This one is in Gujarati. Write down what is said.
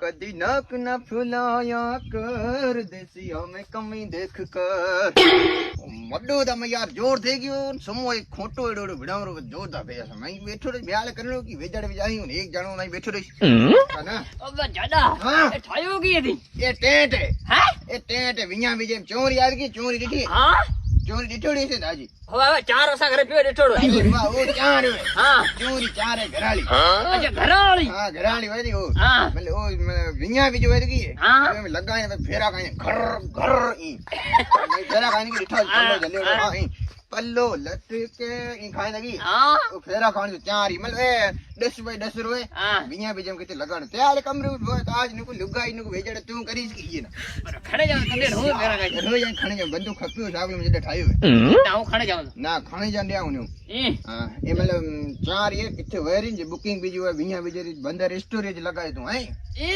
कदी नाक न फुलाया कर देसिया में कमी देख कर मड्डो तमे यार जोर થઈ ગયો સમો એક ખોટો એડો ભડાવરો જોરદાર ભેસ મેં બેઠો રે બ્યાલ કરનો કે વેજડ વિજાઈ હું એક જાણો નહીં બેઠો રહીશ ના અબ જાડા એ ઠાયો કી હતી એ ટેટ હે એ ટેટ વિયા વિજે ચોરી આવી ગઈ ચોરી દીધી હા ચોરી દીઠોડી છે દાજી હવે ચાર ઓસા ઘરે પીવે દેઠોડો વાહ ઓ ચાર હા ચોરી ચારે ઘરાળી અચ્છા ઘરાળી હા ઘરાળી વાળી ઓ હા એટલે ઓ વિયા વિજો વાળી ગઈ હા એમ લગાઈને ફેરા કાઈ ઘર ઘર ઈ ફેરા કાઈ કે દીઠો પલ્લો જલ્યો હા ઈ પલ્લો લટકે ઈ ખાઈ લગી હા ઓ ફેરા ખાણી ચારી મતલબ એ 10 બાય 10 રૂપિયા હા વિયા બીજમ કે લગાડ ત્યારે કમરું હોય તો આજ નું લુગાઈ નું વેજડ તું કરીશ કે ઈ ના ખણે જાવ તમને હું ફેરા કાઈ રોજ ખણી જ બંદૂક ખપ્યો સાબલ માં જડે ઠાયો ના હું ખણે જાવ ના ખણી જાન દેવું નું ઈ હા એ મતલબ ચાર એ કિથે વેરીન જે બુકિંગ બીજી હોય વિયા બીજે બંદર સ્ટોરેજ લગાય તું હે